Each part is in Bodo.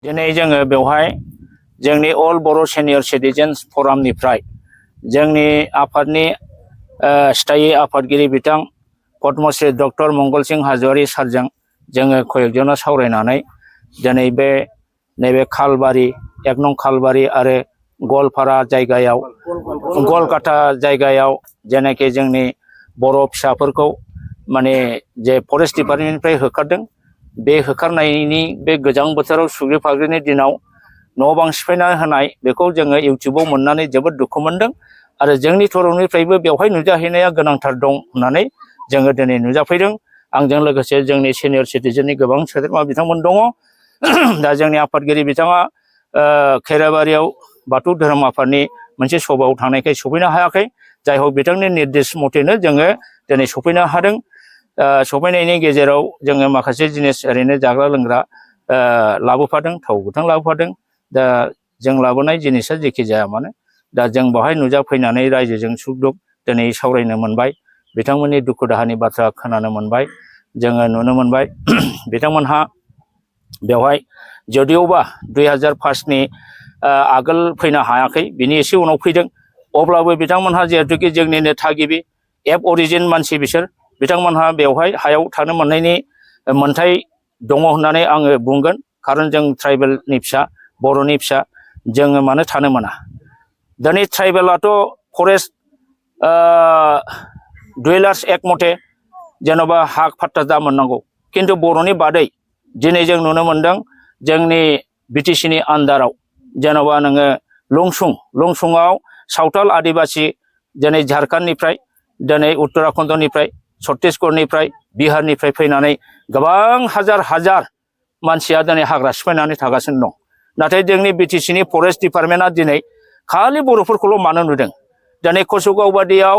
दिनै जोङो बेवहाय जोंनि अल बर' सेनियर सिटिजेन्स फरामनिफ्राय जोंनि आफादनि स्थायी आफादगिरि बिथां पद्मश्री डक्टर मंगलसिं हाज'वारी सारजों जोङो कयेकजना सावरायनानै दिनै बे नैबे खालबारि एक नं खालबारि आरो गलपारा जायगायाव गलकाता जायगायाव जेनाखि जोंनि बर' फिसाफोरखौ माने जे फरेस्ट डिपार्टमेन्टनिफ्राय होखारदों बे होखारनायनि बे गोजां बोथोराव सुग्रि फाग्रिनि दिनाव न' बां सिफायना होनाय बेखौ जोङो इउटिउबाव मोननानै जोबोद दुखु मोनदों आरो जोंनि थरंनिफ्रायबो बेवहाय नुजाहैनाया गोनांथार दं होननानै जोङो दिनै नुजाफैदों। आंजों लोगोसे जोंनि सिनियर सिटिजेननि गोबां सोद्रोमा बिथांमोन दङ। दा जोंनि आफादगिरि बिथाङा खैराबारियाव बाथौ धोरोम आफादनि मोनसे सभायाव थांनायखाय सफैनो हायाखै। जाय हक बिथांनि निर्देश मथेनो जोङो दिनै सफैनो हादों। सफैनायनि गेजेराव जोङो माखासे जिनिस ओरैनो जाग्रा लोंग्रा लाबोफादों, थाव गोथां लाबोफादों। दा जों लाबोनाय जिनिसा जेखि जाया मानो दा जों बेवहाय नुजाफैनानै रायजोजों सुख दुख दिनै सावरायनो मोनबाय। बिथांमोननि दुखु दाहानि बाथ्रा खोनानो मोनबाय, जोङो नुनो मोनबाय। बिथांमोनहा बेवहाय जदिअबा 2005नि आगोल फैनो हायाखै, बिनि एसे उनाव फैदों। अब्लाबो बिथांमोनहा जिहेतुकि जोंनिनो थागिबि एब अरिजिन मानसि बिसोर, बिथांमोनहा बेवहाय हायाव थानो मोननायनि मोन्थाय दङ होननानै आङो बुंगोन। खारन जों ट्राइबेलनि फिसा, बर'नि फिसा, जोङो मानो थानो मोना। दिनै ट्राइबेलाथ' फरेस्ट डुवेलार्स एक्ट मथे जेन'बा हा फाट्टा दा मोननांगौ, खिन्थु बर'नि बादै दिनै जों नुनो मोनदों जोंनि बिटिसिनि आन्दाराव जेन'बा नोङो लंसुङाव सावथाल आदिबासि दिनै झारखन्डनिफ्राय, दिनै उत्तराखन्डनिफ्राय, छत्तीसगढ़निफ्राय, बिहारनिफ्राय फैनानै गोबां हाजार हाजार मानसिया दिनै हाग्रा सिफायनानै थागासिनो दं। नाथाय जोंनि बिटिसिनि फरेस्ट डिपार्टमेन्टआ दिनै खालि बर'फोरखौल' मानो नुदों। दिनै कसुगाव बादियाव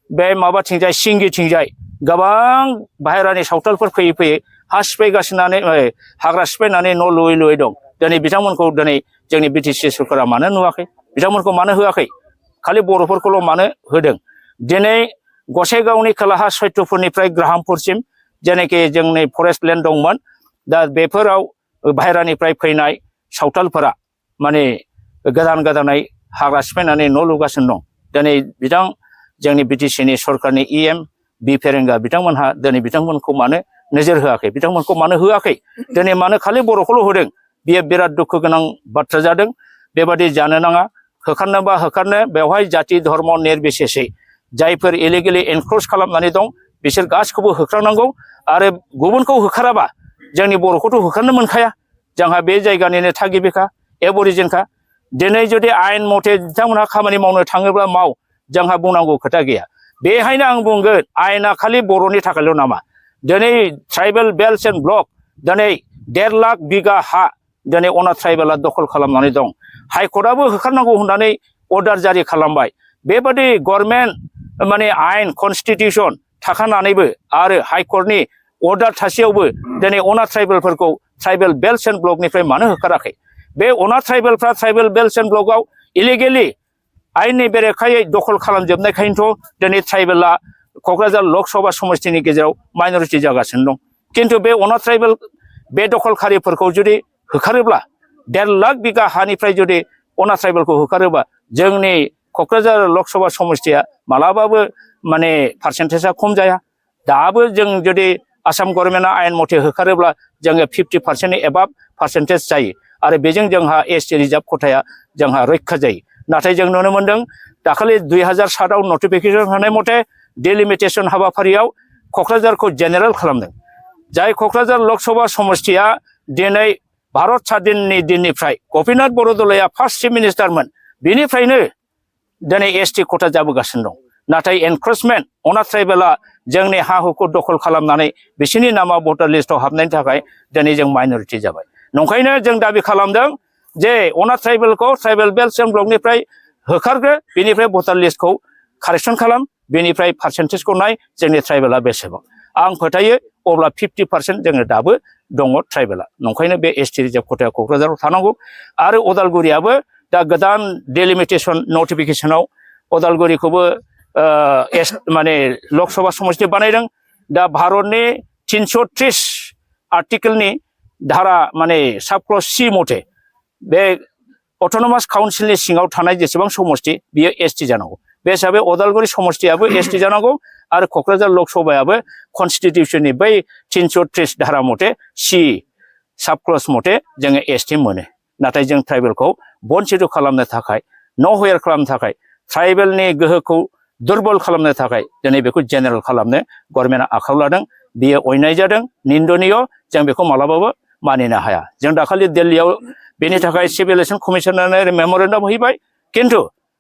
बे माबाथिंजाय सिंगिथिंजाय गोबां बाहेरानि सावथालफोर फैयै फैयै हा सिफायगासिनानै हाग्रा सिफायनानै न' लुयै लुयै दं। दिनै बिथांमोनखौ दिनै जोंनि बिटिसि सरकारा मानो नुवाखै, बिथांमोनखौ मानो होआखै, खालि बर'फोरखौल' मानो होदों। दिनै गसाइगावनि खोलाहा सैत्यपुरनिफ्राय ग्राहामपुरसिम जेनाखि जोंनि फरेस्ट लेन्ड दंमोन, दा बेफोराव बाहेरानिफ्राय फैनाय सावथालफोरा माने गोदानै हाग्रा सिफायनानै न' लुगासिनो दं। दिनै जोंनि बिटिसिनि सरकारनि EM बि फेरेंगा बिथांमोनहा दिनै बिथांमोनखौ मानो नोजोर होआखै, बिथांमोनखौ मानो होआखै, दिनै मानो खालि बर'खौल' होदों। बियो बिराद दुखु गोनां बाथ्रा जादों। बेबादि जानो नाङा। होखारनोबा होखारनो, बेवहाय जाति धर्म निर्बिसेसै जायफोर इलिगेलि एनक्रस खालामनानै दं बिसोर गासिखौबो होखारनांगौ। आरो गुबुनखौ होखाराबा जोंनि बर'खौथ' होखारनो मोनखाया। जोंहा बे जायगानिनो थागिबिखा, एबरिजिनखा। दिनै जुदि आयेन मथे बिथांमोनहा खामानि मावनो थाङोब्ला माव, जोंहा बुंनांगौ खोथा गैया। बेहायनो आं बुंगोन आयेना खालि बर'नि थाखायल' नामा। दिनै ट्राइबेल बेल्ट एन्ड ब्लक दिनै 1.5 लाख बिगा हा दिनै अनाथ ट्राइबेला दखल खालामनानै दं। हाइकर्टआबो होखारनांगौ होननानै अर्डार जारि खालामबाय। बेबादि गभर्नमेन्ट माने आयेन कनस्टिटिउसन थाखानानैबो आरो हाइकर्टनि अर्डार थासेयावबो दिनै अनाथ ट्राइबेलफोरखौ ट्राइबेल बेल्ट एन्ड ब्लकनिफ्राय मानो होखाराखै। बे अनाथ ट्राइबेलफ्रा ट्राइबेल बेल्ट एन्ड ब्लकआव इलिगेलि आयेननि बेरेखायै दखल खालामजोबनायखायनोथ' दिनै ट्राइबेला क'क्राझार लकसभा समस्तिनि गेजेराव माइनरिटि जागासिनो दं। खिन्थु बे अनाथ ट्राइबेल बे दखलखारिफोरखौ जुदि होखारोब्ला 1.5 लाख बिगा हानिफ्राय जुदि अनाथ ट्राइबेलखौ होखारोबा जोंनि क'क्राझार लकसभा समस्तिया मालाबाबो माने पार्सेन्टेजआ खम जाया। दाबो जों जुदि आसाम गभर्नमेन्टआ आयेन मथे होखारोब्ला जोङो 50%नि एबाब पार्सेन्टेज जायो आरो बेजों जोंहा ST रिजार्भ खथाया जोंहा रैखा जायो। नाथाय जों नुनो मोनदों दाखालि 2007आव नटिफिकेसन होनाय मथे डिलिमिटेसन हाबाफारियाव क'क्राझारखौ जेनेरेल खालामदों। जाय क'क्राझार लकसभा समस्तिया दिनै भारत स्वाधीननि दिननिफ्राय गपिनाथ बरदलैया फार्स्ट चिफ मिनिस्टारमोन, बिनिफ्रायनो दिनै ST खथा जाबोगासिनो दं। नाथाय एनक्रोचमेन्ट अनाथ ट्राइबेला जोंनि हा हुखौ दखल खालामनानै बिसोरनि नामा भटार लिस्टआव हाबनायनि थाखाय दिनै जों माइनरिटि जाबाय। नंखायनो जों दाबि खालामदों जे अनाथ ट्राइबेलखौ ट्राइबेल बेल्ट एन्ड ब्लकनिफ्राय होखारग्रो, बेनिफ्राय भटार लिस्टखौ कारेक्सन खालाम, बेनिफ्राय पार्सेन्टेजखौ नाय जोंनि ट्राइबेला बेसेबां। आं फोथायो अब्ला 50% जोङो दाबो दङ ट्राइबेला। नंखायनो बे ST रिजार्भ खथाया क'क्राझाराव थानांगौ। आरो अदालगुरियाबो दा गोदान डिलिमिटेसन नटिफिकेसनाव अदालगुरिखौबो माने लकसभा समस्ति बानायदों। दा भारतनि 330 आर्टिकेलनि धारा माने साब क्लज सी मथे बे अट'नमास काउन्सिलनि सिङाव थानाय जेसेबां समष्टि बियो एसटि जानांगौ बे हिसाबै अदालगुरि समष्टियाबो एसटि जानांगौ आरो क'क्राझार लक सभायाबो कनस्टिटिउसननि बै 330 धारा मथे सी साब क्लज मथे जोङो एसटि मोनो नाथाय जों ट्राइबेलखौ बनसित खालामनो थाखाय न'हवेर खालामनो थाखाय ट्राइबेलनि गोहोखौ दुर्बल खालामनो थाखाय दिनै बेखौ जेनेरेल खालामनो गभर्नमेन्टआ आखायाव लादों बियो अयनाय जादों निन्दनीय जों बेखौ मालाबाबो मानिनो हाया जों दाखालि दिल्लीयाव बेनि थाखाय सिभिल इलेक्सन कमिशनारनो मेम'रेन्डाम हैबाय किन्तु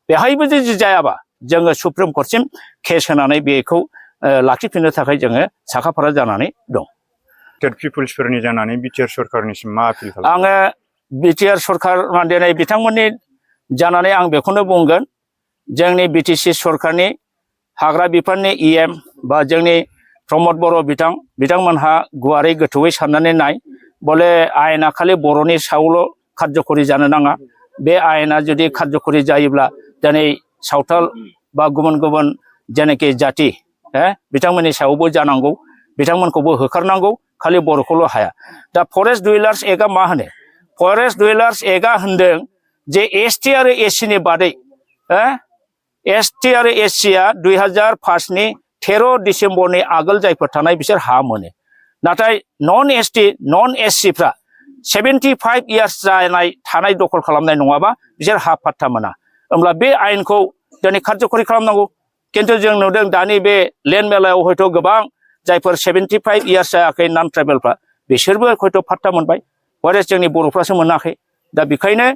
बेहायबो जुदि जायाबा जोङो सुप्रिम कर्टसिम केस होनानै बेखौ लाखिफिननो थाखाय जोङो साखाफारा जानानै दं पिपुल्सफोरनि जानानै बिटिआर सरकारनिसिम मा आपिल खालामो आङो बिटिआर सरकार दिनै बिथांमोननि जानानै आं बेखौनो बुंगोन जोंनि बिटिसि सरकारनि हाग्रा बिफाननि इएम बा जोंनि प्रमद बर' बिथांमोनहा गुवारै गोथौयै साननानै नाय बले आयेना खालि बर'नि सायावल' कार्यकरि जानो नाङा बे आयेना जुदि कार्यकरि जायोब्ला दिनै सावथाल बा गुबुन गुबुन जेनाखि जाति बिथांमोननि सायावबो जानांगौ बिथांमोनखौबो होखारनांगौ खालि बर'खौल' हाया दा फरेस्ट डुवेलार्स एक्टआ मा होनो फरेस्ट डुवेलार्स एक्टआ होनदों जे एसटि आरो एससिनि बादै एसटि आरो एससिया 2005 नि 13 डिसेम्बरनि आगोल जायफोर थानाय बिसोर हा मोनो नाथाय नन एसटि नन एससिफ्रा 75 इयार्स जानाय थानाय दखल खालामनाय नङाबा बिसोर हा पाट्टा मोना होमब्ला बे आयेनखौ दिनै कार्यकरि खालामनांगौ किन्तु जों नुदों दानि बे लेन्ड मेलायाव हयथ' गोबां जायफोर 75 इयार्स जायाखै नन ट्राइबेलफ्रा बिसोरबो हयथ' पाट्टा मोनबाय हरेस जोंनि बर'फ्रासो मोनाखै दा बेखायनो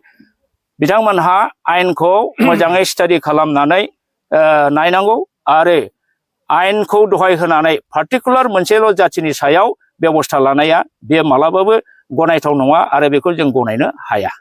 बिथांमोनहा आयेनखौ मोजाङै स्टाडि खालामनानै नायनांगौ आरो आयेनखौ दहाय होनानै पार्टिकुलार मोनसेल' जातिनि सायाव बेबस्था लानाया बे मालाबाबो गनायथाव नङा आरो बेखौ जों गनायनो हाया